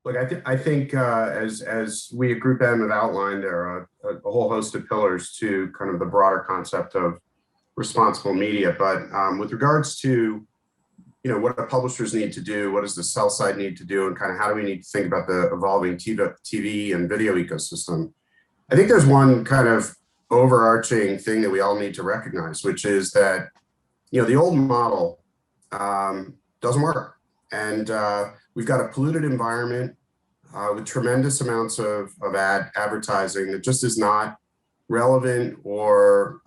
Look, I think as we at Group M have outlined, there are a whole host of pillars to kind of the broader concept of responsible media. But with regards to what do publishers need to do, what does the sell side need to do, and kind of how do we need to think about the evolving TV and video ecosystem? I think there's one kind of overarching thing that we all need to recognize, which is that the old model doesn't work, and we've got a polluted environment with tremendous amounts of advertising that just is not relevant or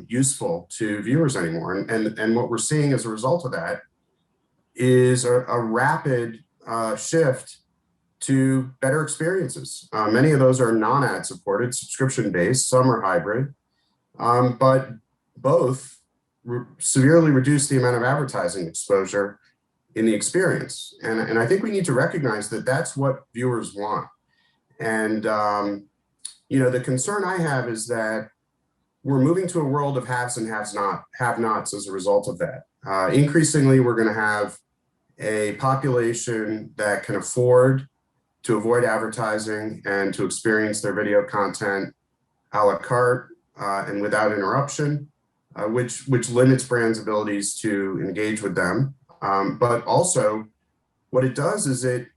useful to viewers anymore. And what we're seeing as a result of that is a rapid shift to better experiences. Many of those are non-ad supported, subscription-based, some are hybrid, but both severely reduce the amount of advertising exposure in the experience. And I think we need to recognize that that's what viewers want. And, the concern I have is that we're moving to a world of haves and have-nots as a result of that. Increasingly, we're going to have a population that can afford to avoid advertising and to experience their video content a la carte and without interruption, which limits brands' abilities to engage with them. But also, what it does is it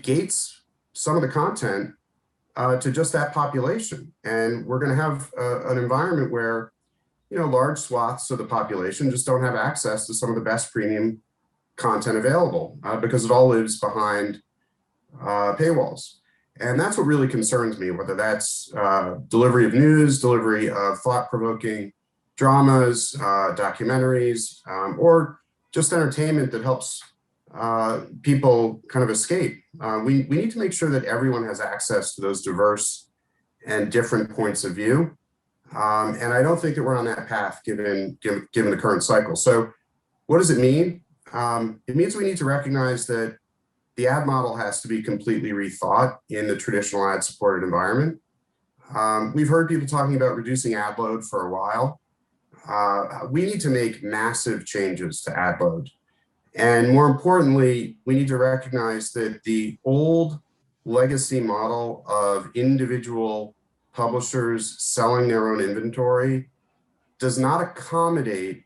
gates some of the content to just that population. And we're going to have an environment where, large swaths of the population just don't have access to some of the best premium content available because it all lives behind paywalls. And that's what really concerns me, whether that's delivery of news, delivery of thought-provoking dramas, documentaries, or just entertainment that helps people kind of escape. We need to make sure that everyone has access to those diverse and different points of view. And I don't think that we're on that path given the current cycle. So what does it mean? It means we need to recognize that the ad model has to be completely rethought in the traditional ad-supported environment. We've heard people talking about reducing ad load for a while. We need to make massive changes to ad load. And more importantly, we need to recognize that the old legacy model of individual publishers selling their own inventory does not accommodate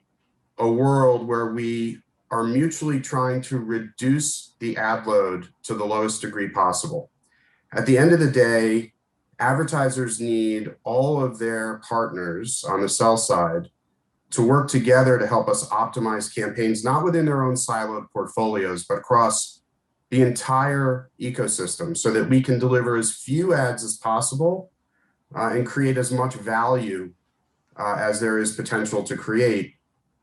a world where we are mutually trying to reduce the ad load to the lowest degree possible. At the end of the day, advertisers need all of their partners on the sell side to work together to help us optimize campaigns, not within their own siloed portfolios, but across the entire ecosystem so that we can deliver as few ads as possible and create as much value as there is potential to create,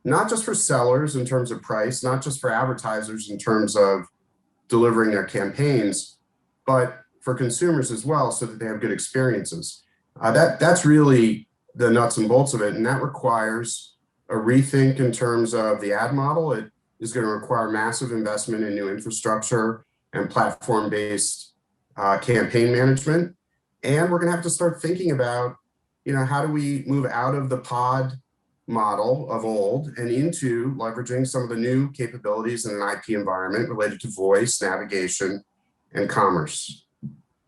not just for sellers in terms of price, not just for advertisers in terms of delivering their campaigns, but for consumers as well so that they have good experiences. That's really the nuts and bolts of it, and that requires a rethink in terms of the ad model. It is going to require massive investment in new infrastructure and platform-based campaign management. And we're going to have to start thinking about, how do we move out of the pod model of old and into leveraging some of the new capabilities in an IP environment related to voice, navigation, and commerce.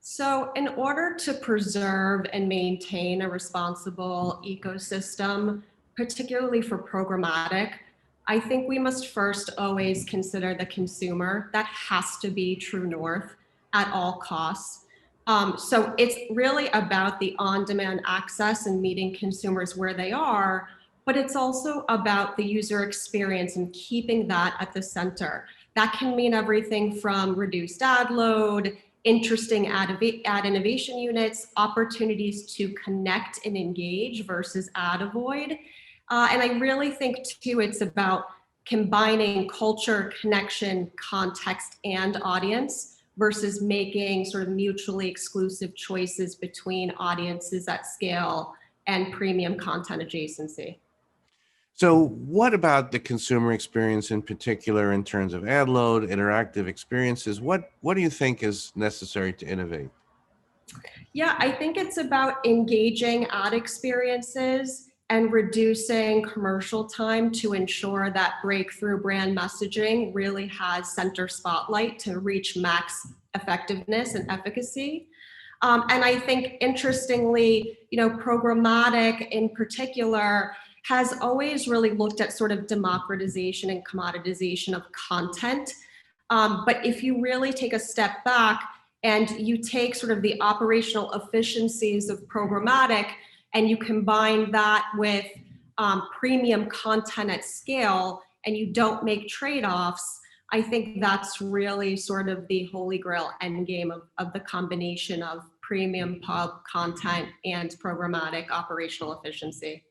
So in order to preserve and maintain a responsible ecosystem, particularly for programmatic, I think we must first always consider the consumer. That has to be true north at all costs. So it's really about the on-demand access and meeting consumers where they are, but it's also about the user experience and keeping that at the center. That can mean everything from reduced ad load, interesting ad innovation units, opportunities to connect and engage versus ad avoid. And I really think too, it's about combining culture, connection, context, and audience versus making sort of mutually exclusive choices between audiences at scale and premium content adjacency. So what about the consumer experience in particular in terms of ad load, interactive experiences? What do you think is necessary to innovate? Yeah, I think it's about engaging ad experiences and reducing commercial time to ensure that breakthrough brand messaging really has center spotlight to reach max effectiveness and efficacy. And I think interestingly, programmatic in particular has always really looked at sort of democratization and commoditization of content. But if you really take a step back and you take sort of the operational efficiencies of programmatic and you combine that with premium content at scale, and you don't make trade-offs, I think that's really sort of the holy grail endgame of the combination of premium pub content and programmatic operational efficiency.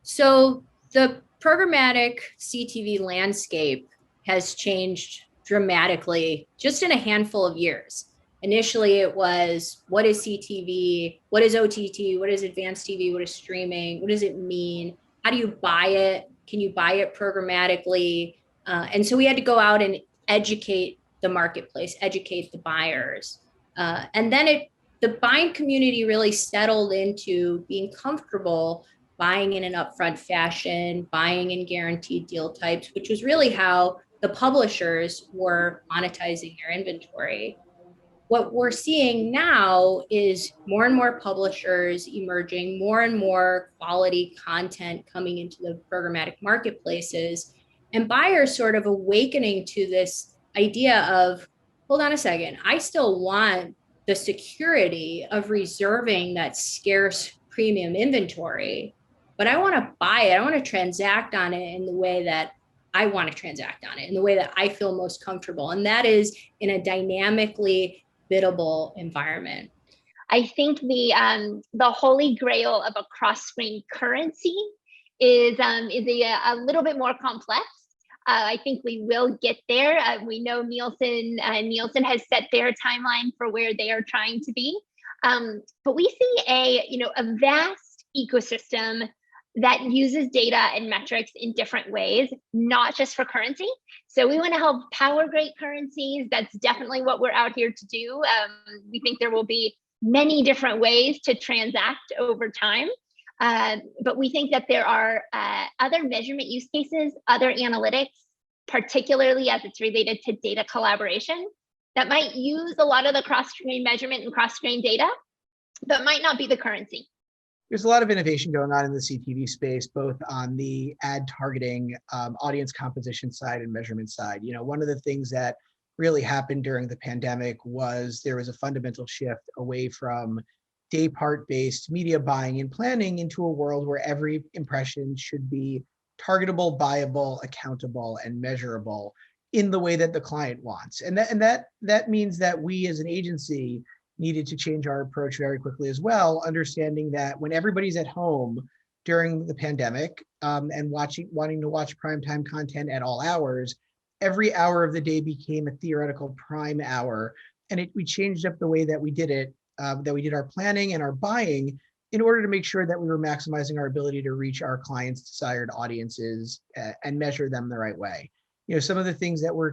So the programmatic CTV landscape has changed dramatically just in a handful of years. Initially, it was, what is CTV? What is OTT? What is advanced TV? What is streaming? What does it mean? How do you buy it? Can you buy it programmatically? And so we had to go out and educate the marketplace, educate the buyers. And then the buying community really settled into being comfortable buying in an upfront fashion, buying in guaranteed deal types, which was really how the publishers were monetizing their inventory. What we're seeing now is more and more publishers emerging, more and more quality content coming into the programmatic marketplaces, and buyers sort of awakening to this idea of, hold on a second, I still want the security of reserving that scarce premium inventory, but I want to buy it. I want to transact on it in the way that I want to transact on it, in the way that I feel most comfortable. And that is in a dynamically biddable environment. I think the holy grail of a cross-screen currency is a little bit more complex. I think we will get there. We know Nielsen has set their timeline for where they are trying to be, but we see a vast ecosystem that uses data and metrics in different ways, not just for currency. So we want to help power great currencies. That's definitely what we're out here to do. We think there will be many different ways to transact over time. But we think that there are other measurement use cases, other analytics, particularly as it's related to data collaboration, that might use a lot of the cross-screen measurement and cross-screen data, but might not be the currency. There's a lot of innovation going on in the CTV space, both on the ad targeting, audience composition side and measurement side. One of the things that really happened during the pandemic was there was a fundamental shift away from day part based media buying and planning into a world where every impression should be targetable, buyable, accountable, and measurable in the way that the client wants. And that means that we as an agency needed to change our approach very quickly as well, understanding that when everybody's at home during the pandemic and wanting to watch primetime content at all hours, every hour of the day became a theoretical prime hour. And we changed up the way that we did it, that we did our planning and our buying in order to make sure that we were maximizing our ability to reach our clients' desired audiences and measure them the right way. Some of the things that we're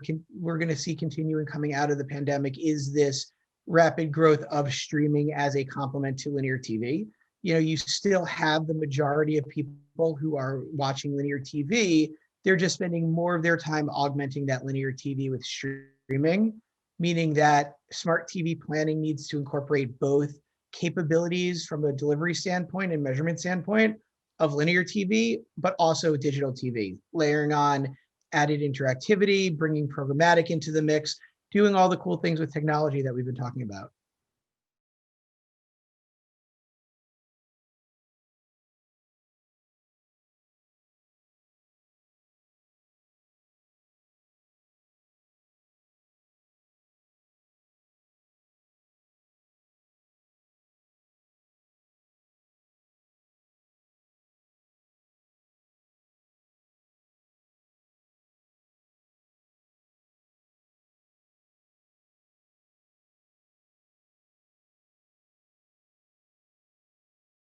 going to see continuing coming out of the pandemic is this rapid growth of streaming as a complement to linear TV. You still have the majority of people who are watching linear TV. They're just spending more of their time augmenting that linear TV with streaming, meaning that smart TV planning needs to incorporate both capabilities from a delivery standpoint and measurement standpoint of linear TV, but also digital TV, layering on added interactivity, bringing programmatic into the mix, doing all the cool things with technology that we've been talking about.